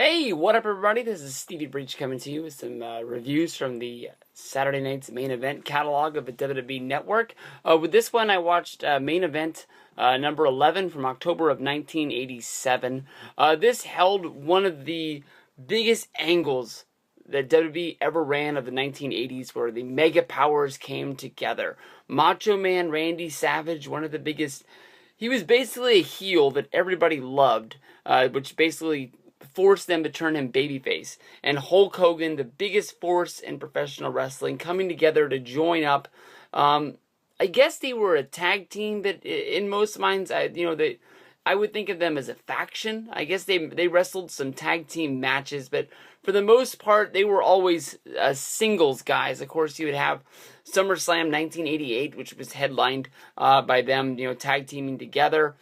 Hey, what up everybody? This is Stevie Breach coming to you with some reviews from the Saturday night's main event catalog of the WWE Network. With this one, I watched main event number 11 from October of 1987. This held one of the biggest angles that WWE ever ran of the 1980s, where the mega powers came together. Macho Man Randy Savage, one of the biggest. He was basically a heel that everybody loved, which basically forced them to turn him babyface. And Hulk Hogan, the biggest force in professional wrestling, coming together to join up. I guess they were a tag team, but in most minds, I would think of them as a faction. I guess they wrestled some tag team matches, but for the most part, they were always singles guys. Of course, you would have SummerSlam 1988, which was headlined by them, tag teaming together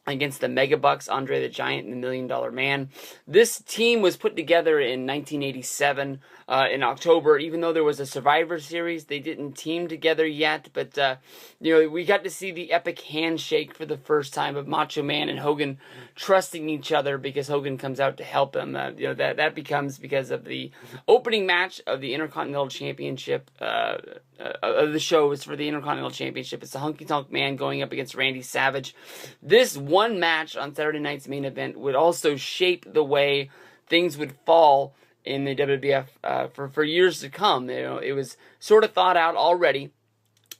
against the Mega Bucks, Andre the Giant and the $1 Million Man. This team was put together in 1987 in October. Even though there was a Survivor Series, they didn't team together yet. But we got to see the epic handshake for the first time of Macho Man and Hogan trusting each other, because Hogan comes out to help him. That becomes because of the opening match of the Intercontinental Championship of the show is for the Intercontinental Championship. It's the Honky Tonk Man going up against Randy Savage. This one match on Saturday night's main event would also shape the way things would fall in the WWF for years to come. It was sort of thought out already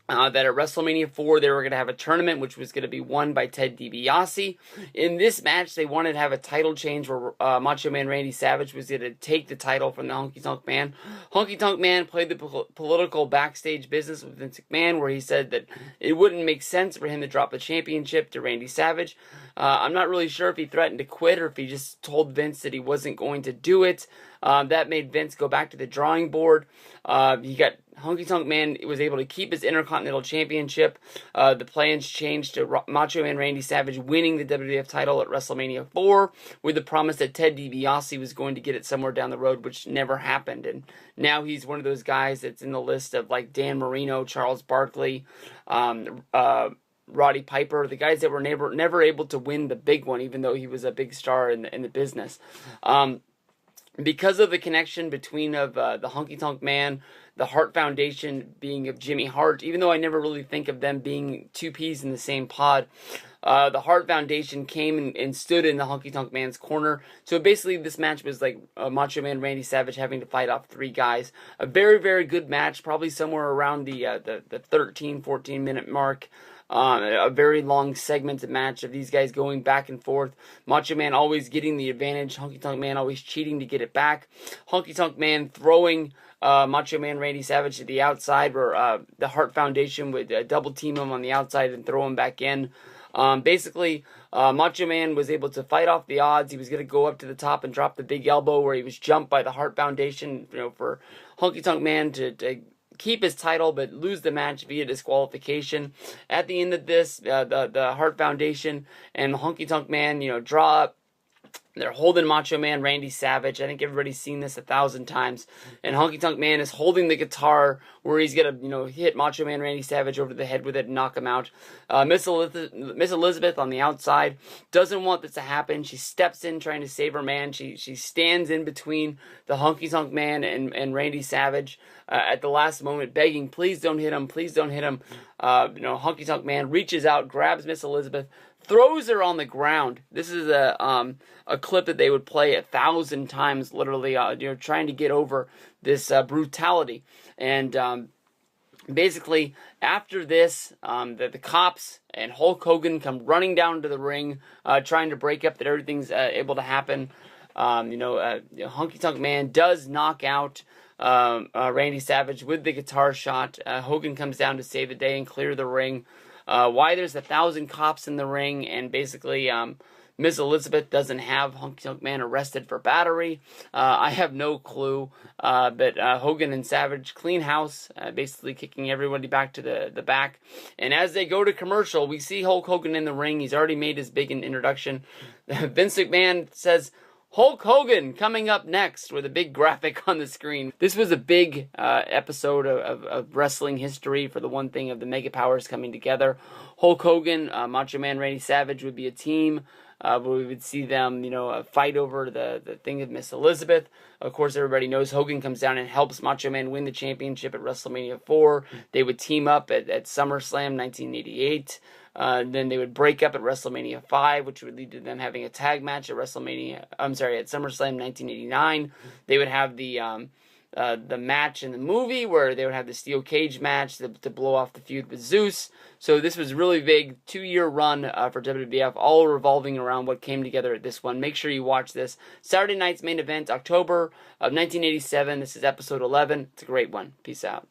that at WrestleMania 4 they were going to have a tournament which was going to be won by Ted DiBiase. In this match, they wanted to have a title change where Macho Man Randy Savage was going to take the title from the Honky Tonk Man. Honky Tonk Man played the political backstage business with Vince McMahon, where he said that it wouldn't make sense for him to drop the championship to Randy Savage. I'm not really sure if he threatened to quit or if he just told Vince that he wasn't going to do it. That made Vince go back to the drawing board. Honky Tonk Man was able to keep his Intercontinental Championship. The plans changed to Macho Man Randy Savage winning the WWF title at WrestleMania 4 with the promise that Ted DiBiase was going to get it somewhere down the road, which never happened. And now he's one of those guys that's in the list of like Dan Marino, Charles Barkley, Roddy Piper, the guys that were never able to win the big one, even though he was a big star in the business. Because of the connection between the Honky Tonk Man, the Hart Foundation being of Jimmy Hart, even though I never really think of them being two peas in the same pod, the Hart Foundation came and stood in the Honky Tonk Man's corner. So basically this match was like Macho Man Randy Savage having to fight off three guys. A very, very good match, probably somewhere around the 13, 14 minute mark. A very long segmented match of these guys going back and forth. Macho Man always getting the advantage. Honky Tonk Man always cheating to get it back. Honky Tonk Man throwing Macho Man Randy Savage to the outside, where the Hart Foundation would double team him on the outside and throw him back in. Basically, Macho Man was able to fight off the odds. He was going to go up to the top and drop the big elbow, where he was jumped by the Hart Foundation, for Honky Tonk Man to keep his title but lose the match via disqualification. At the end of this, the Hart Foundation and the Honky Tonk Man, draw up. They're holding Macho Man Randy Savage. I think everybody's seen this 1,000 times. And Honky Tonk Man is holding the guitar where he's going to, hit Macho Man Randy Savage over the head with it and knock him out. Miss Elizabeth on the outside doesn't want this to happen. She steps in trying to save her man. She stands in between the Honky Tonk Man and Randy Savage at the last moment, begging, please don't hit him, please don't hit him. Honky Tonk Man reaches out, grabs Miss Elizabeth, throws her on the ground. This is a clip that they would play 1,000 times, literally, trying to get over this brutality. And basically, after this, the cops and Hulk Hogan come running down to the ring, trying to break up that everything's able to happen. Honky Tonk Man does knock out Randy Savage with the guitar shot. Hogan comes down to save the day and clear the ring. Why there's 1,000 cops in the ring, and basically Miss Elizabeth doesn't have Honky Tonk Man arrested for battery. I have no clue, but Hogan and Savage clean house, basically kicking everybody back to the back. And as they go to commercial, we see Hulk Hogan in the ring. He's already made his big introduction. Vince McMahon says, Hulk Hogan coming up next, with a big graphic on the screen. This was a big episode of wrestling history, for the one thing of the mega powers coming together. Hulk Hogan, Macho Man Randy Savage would be a team. where we would see them, fight over the thing of Miss Elizabeth. Of course, everybody knows Hogan comes down and helps Macho Man win the championship at WrestleMania 4. They would team up at SummerSlam 1988. Then they would break up at WrestleMania 5, which would lead to them having a tag match at at SummerSlam 1989. They would have the match in the movie where they would have the steel cage match to blow off the feud with Zeus. So this was really big 2-year run for WWF, all revolving around what came together at this one. Make sure you watch this. Saturday night's main event, October of 1987. This is episode 11. It's a great one. Peace out.